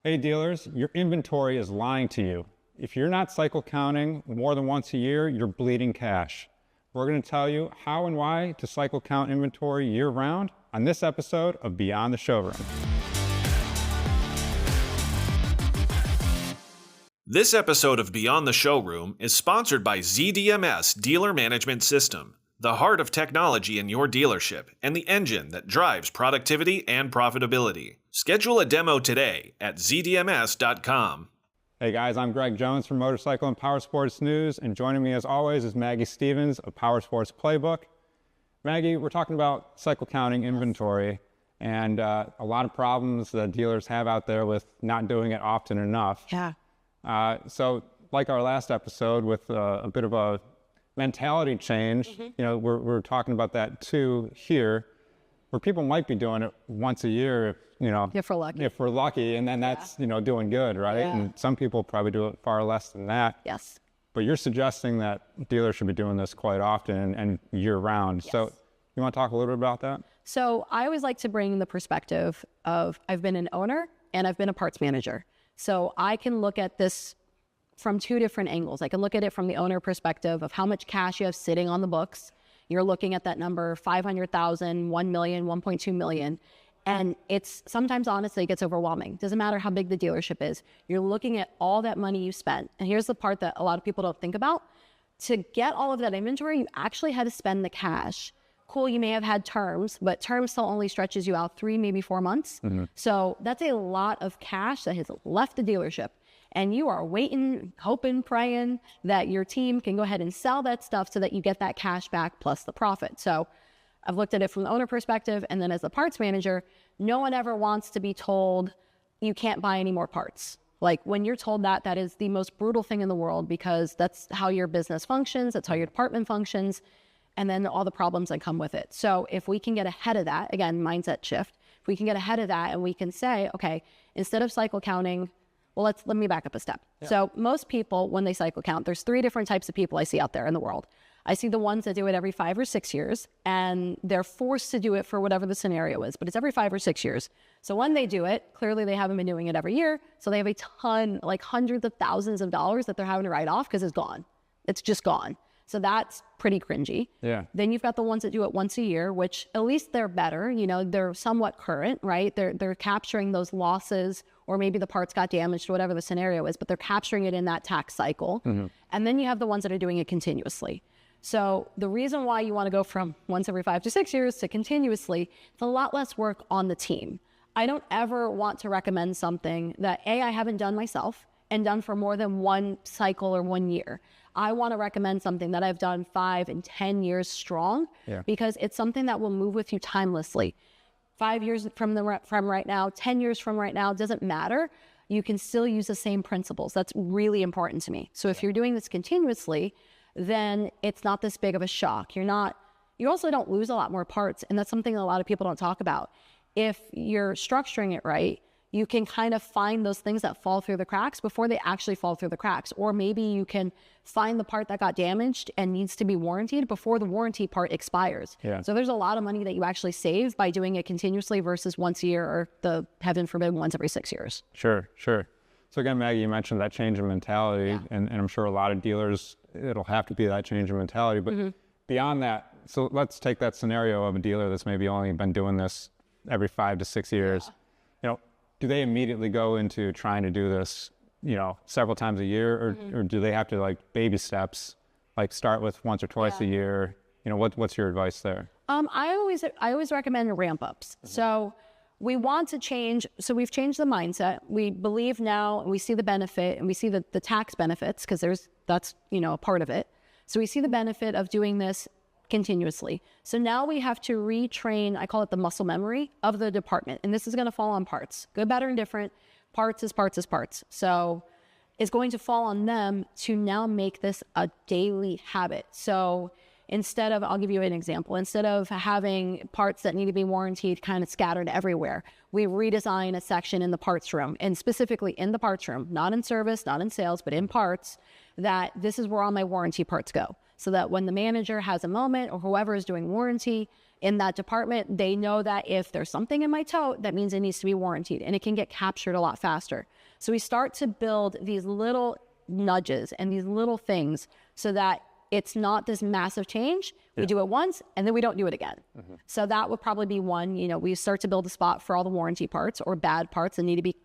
Hey dealers, your inventory is lying to you. If you're not cycle counting more than once a year, you're bleeding cash. We're going to tell you how and why to cycle count inventory year-round on this episode of Beyond the Showroom. This episode of Beyond the Showroom is sponsored by ZiiDMS Dealer Management System, the heart of technology in your dealership and the engine that drives productivity and profitability. Schedule a demo today at ZiiDMS.com. Hey guys, I'm Greg Jones from Motorcycle and Powersports News, and joining me as always is Maggie Stevens of Powersports Playbook. Maggie, we're talking about cycle counting inventory and a lot of problems that dealers have out there with not doing it often enough. Yeah. So like our last episode with a bit of a mentality change, you know, we're talking about that too here, where people might be doing it once a year, if we're lucky, and then that's, doing good, right? Yeah. And some people probably do it far less than that. Yes. But you're suggesting that dealers should be doing this quite often and year round. Yes. So you want to talk a little bit about that? So I always like to bring the perspective of I've been an owner and I've been a parts manager. So I can look at this from two different angles. I can look at it from the owner perspective of how much cash you have sitting on the books. You're looking at that number, 500,000, 1 million, 1.2 million. And it's sometimes, honestly, it gets overwhelming. Doesn't matter how big the dealership is. You're looking at all that money you spent. And here's the part that a lot of people don't think about. To get all of that inventory, you actually had to spend the cash. Cool, you may have had terms, but terms still only stretches you out 3, maybe 4 months. Mm-hmm. So that's a lot of cash that has left the dealership. And you are waiting, hoping, praying that your team can go ahead and sell that stuff so that you get that cash back plus the profit. So I've looked at it from the owner perspective, and then as a parts manager, no one ever wants to be told you can't buy any more parts. Like when you're told that, that is the most brutal thing in the world, because that's how your business functions, that's how your department functions, and then all the problems that come with it. So if we can get ahead of that, again, mindset shift, if we can get ahead of that and we can say, okay, instead of cycle counting, well, let me back up a step. Yeah. So most people, when they cycle count, there's 3 different types of people I see out there in the world. I see the ones that do it every 5 or 6 years, and they're forced to do it for whatever the scenario is, but it's every 5 or 6 years. So when they do it, clearly they haven't been doing it every year. So they have a ton, like hundreds of thousands of dollars that they're having to write off because it's gone. It's just gone. So that's pretty cringy. Yeah. Then you've got the ones that do it once a year, which at least they're better. They're somewhat current, right? They're capturing those losses, or maybe the parts got damaged, whatever the scenario is, but they're capturing it in that tax cycle. Mm-hmm. And then you have the ones that are doing it continuously. So the reason why you want to go from once every 5 to 6 years to continuously, it's a lot less work on the team. I don't ever want to recommend something that I haven't done myself and done for more than one cycle or 1 year. I want to recommend something that I've done 5 and 10 years strong, because it's something that will move with you timelessly. 5 years from right now, 10 years from right now, doesn't matter. You can still use the same principles. That's really important to me. So if you're doing this continuously, then it's not this big of a shock. You also don't lose a lot more parts. And that's something a lot of people don't talk about. If you're structuring it right, you can kind of find those things that fall through the cracks before they actually fall through the cracks. Or maybe you can find the part that got damaged and needs to be warranted before the warranty part expires. Yeah. So there's a lot of money that you actually save by doing it continuously versus once a year, or heaven forbid, once every 6 years. Sure. So again, Maggie, you mentioned that change in mentality, and I'm sure a lot of dealers, it'll have to be that change in mentality. But beyond that, so let's take that scenario of a dealer that's maybe only been doing this every 5 to 6 years. Do they immediately go into trying to do this, several times a year, or do they have to, like, baby steps, like start with once or twice a year? What's your advice there? I always recommend ramp ups. Mm-hmm. So we want to change. So we've changed the mindset. We believe now, and we see the benefit, and we see the tax benefits, because that's a part of it. So we see the benefit of doing this continuously. So now we have to retrain, I call it the muscle memory of the department. And this is going to fall on parts. Good, better, and different. Parts is parts is parts. So it's going to fall on them to now make this a daily habit. So I'll give you an example. Instead of having parts that need to be warranted kind of scattered everywhere, we redesign a section in the parts room, and specifically in the parts room, not in service, not in sales, but in parts, that this is where all my warranty parts go. so that when the manager has a moment or whoever is doing warranty in that department, they know that if there's something in my tote, that means it needs to be warranted, and it can get captured a lot faster. So we start to build these little nudges and these little things so that it's not this massive change. We do it once and then we don't do it again. So that would probably be one. We start to build a spot for all the warranty parts or bad parts that need to be,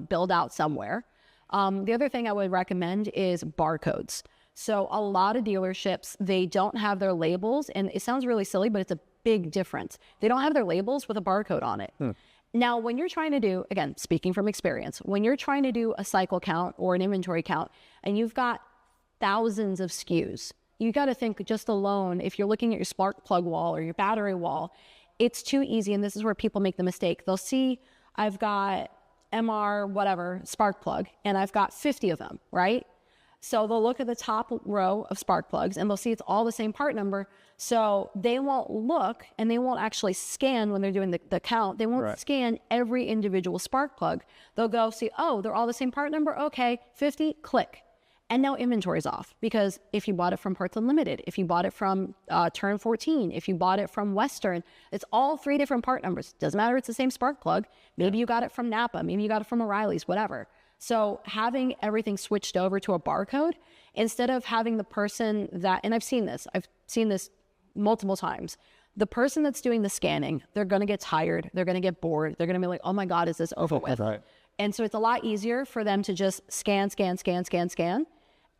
billed out somewhere. The other thing I would recommend is barcodes. So a lot of dealerships, they don't have their labels, and it sounds really silly, but it's a big difference. They don't have their labels with a barcode on it. Now, when you're trying to do, again, speaking from experience, when you're trying to do a cycle count or an inventory count, and you've got thousands of SKUs, you got to think just alone, if you're looking at your spark plug wall or your battery wall, it's too easy. And this is where people make the mistake. They'll see, I've got MR, whatever, spark plug, and I've got 50 of them, right? So they'll look at the top row of spark plugs and they'll see it's all the same part number. So they won't look and they won't actually scan when they're doing the count. They won't scan every individual spark plug. They'll go see, oh, they're all the same part number. Okay, 50, click. And now inventory's off, because if you bought it from Parts Unlimited, if you bought it from Turn 14, if you bought it from Western, it's all 3 different part numbers. Doesn't matter, it's the same spark plug. Maybe you got it from Napa, maybe you got it from O'Reilly's, whatever. So having everything switched over to a barcode, instead of having the person that, and I've seen this multiple times, the person that's doing the scanning, they're going to get tired, they're going to get bored, they're going to be like, oh my God, is this over with? Right. And so it's a lot easier for them to just scan,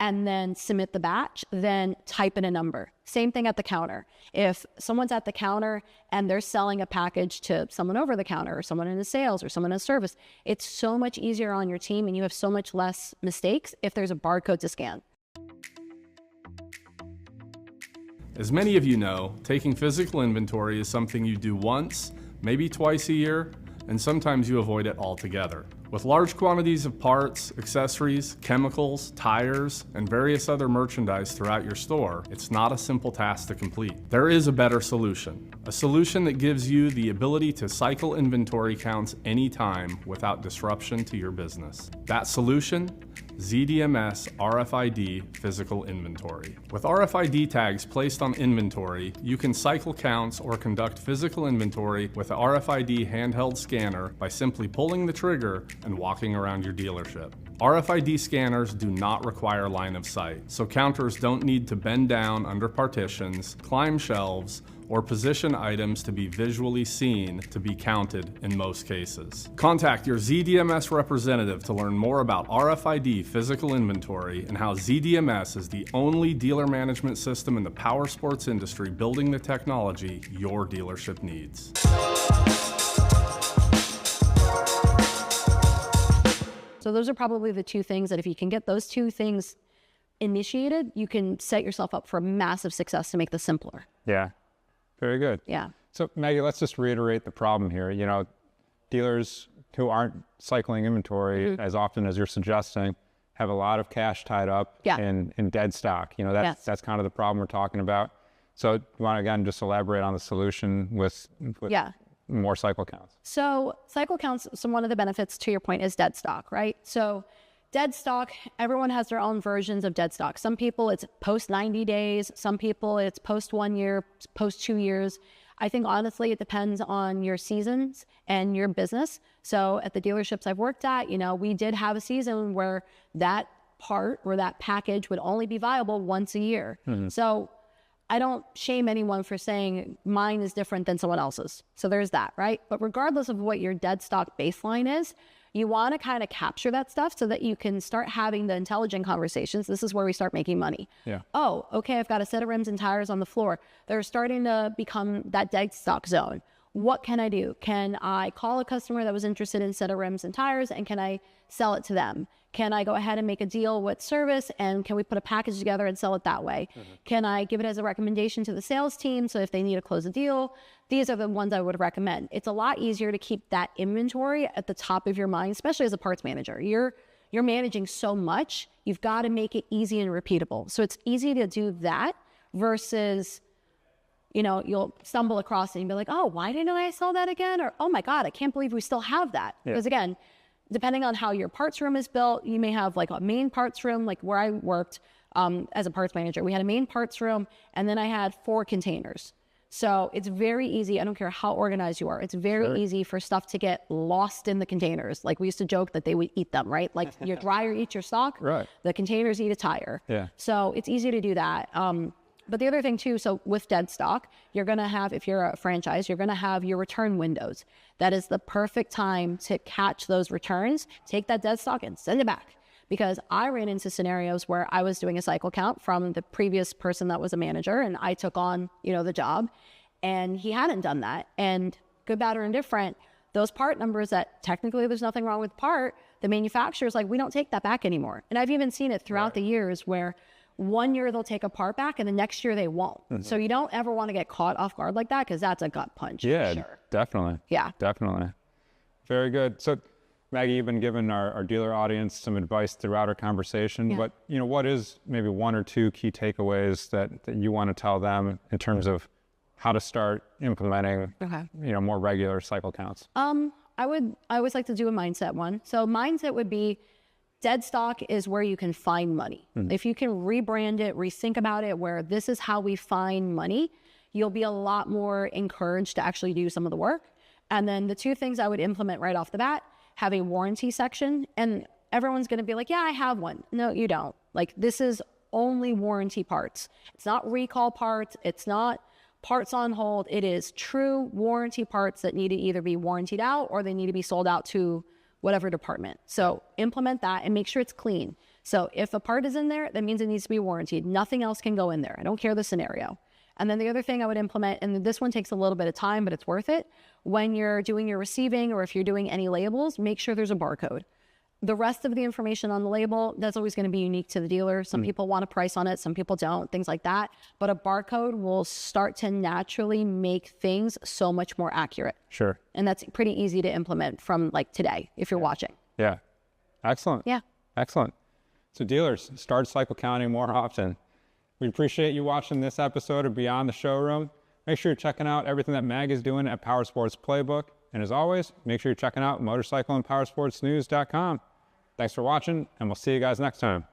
and then submit the batch, then type in a number. Same thing at the counter. If someone's at the counter and they're selling a package to someone over the counter or someone in the sales or someone in service, it's so much easier on your team and you have so much less mistakes if there's a barcode to scan. As many of you know, taking physical inventory is something you do once, maybe twice a year, and sometimes you avoid it altogether. With large quantities of parts, accessories, chemicals, tires, and various other merchandise throughout your store, it's not a simple task to complete. There is a better solution. A solution that gives you the ability to cycle inventory counts anytime without disruption to your business. That solution? ZiiDMS RFID Physical Inventory. With RFID tags placed on inventory, you can cycle counts or conduct physical inventory with the RFID handheld scanner by simply pulling the trigger and walking around your dealership. RFID scanners do not require line of sight, so counters don't need to bend down under partitions, climb shelves, or position items to be visually seen to be counted in most cases. Contact your ZiiDMS representative to learn more about RFID physical inventory and how ZiiDMS is the only dealer management system in the powersports industry building the technology your dealership needs. So those are probably the two things that if you can get those two things initiated, you can set yourself up for massive success to make this simpler. Yeah. Very good. Yeah. So Maggie, let's just reiterate the problem here. Dealers who aren't cycling inventory as often as you're suggesting have a lot of cash tied up in dead stock. That's kind of the problem we're talking about. So you want to, again, just elaborate on the solution with more cycle counts. So cycle counts, so one of the benefits to your point is dead stock, right? So dead stock, everyone has their own versions of dead stock. Some people it's post 90 days. Some people it's post 1 year, post 2 years. I think honestly, it depends on your seasons and your business. So at the dealerships I've worked at, we did have a season where that part or that package would only be viable once a year. So I don't shame anyone for saying mine is different than someone else's. So there's that, right? But regardless of what your dead stock baseline is, you want to kind of capture that stuff so that you can start having the intelligent conversations. This is where we start making money. Yeah. Oh, okay, I've got a set of rims and tires on the floor. They're starting to become that dead stock zone. What can I do? Can I call a customer that was interested in a set of rims and tires, and can I sell it to them? Can I go ahead and make a deal with service, and can we put a package together and sell it that way? Can I give it as a recommendation to the sales team so if they need to close a deal? These are the ones I would recommend. It's a lot easier to keep that inventory at the top of your mind, especially as a parts manager. You're managing so much, you've got to make it easy and repeatable. So it's easy to do that versus, you'll stumble across it and be like, oh, why didn't I sell that again? Or, oh my God, I can't believe we still have that. Because again, depending on how your parts room is built, you may have like a main parts room, like where I worked, as a parts manager. We had a main parts room, and then I had 4 containers. So it's very easy. I don't care how organized you are. It's very easy for stuff to get lost in the containers. Like we used to joke that they would eat them, right? Like your dryer eats your stock. Right. The containers eat a tire. Yeah. So it's easy to do that. But the other thing too, so with dead stock, you're going to have, if you're a franchise, you're going to have your return windows. That is the perfect time to catch those returns, take that dead stock and send it back. Because I ran into scenarios where I was doing a cycle count from the previous person that was a manager, and I took on, the job, and he hadn't done that. And good, bad, or indifferent, those part numbers that technically there's nothing wrong with the part, the manufacturer's like, we don't take that back anymore. And I've even seen it throughout the years where one year they'll take a part back and the next year they won't. So you don't ever want to get caught off guard like that, because that's a gut punch. Yeah, for sure. definitely. Yeah. Definitely. Very good. So Maggie, you've been giving our dealer audience some advice throughout our conversation, but what is maybe 1 or 2 key takeaways that you want to tell them in terms of how to start implementing, more regular cycle counts? I always like to do a mindset one. So mindset would be, dead stock is where you can find money. If you can rebrand it, rethink about it, where this is how we find money, you'll be a lot more encouraged to actually do some of the work. And then the 2 things I would implement right off the bat, have a warranty section, and everyone's going to be like, yeah, I have one. No, you don't. Like, this is only warranty parts. It's not recall parts. It's not parts on hold. It is true warranty parts that need to either be warrantied out or they need to be sold out to whatever department. So implement that and make sure it's clean. So if a part is in there, that means it needs to be warrantied. Nothing else can go in there. I don't care the scenario. And then the other thing I would implement, and this one takes a little bit of time, but it's worth it. When you're doing your receiving or if you're doing any labels, make sure there's a barcode. The rest of the information on the label, that's always going to be unique to the dealer. Some people want a price on it, some people don't, things like that. But a barcode will start to naturally make things so much more accurate. Sure. And that's pretty easy to implement from like today, if you're watching. Yeah. Excellent. Yeah. Excellent. So dealers, start cycle counting more often. We appreciate you watching this episode of Beyond the Showroom. Make sure you're checking out everything that Maggie is doing at Powersports Playbook. And as always, make sure you're checking out motorcycleandpowersportsnews.com. Thanks for watching, and we'll see you guys next time.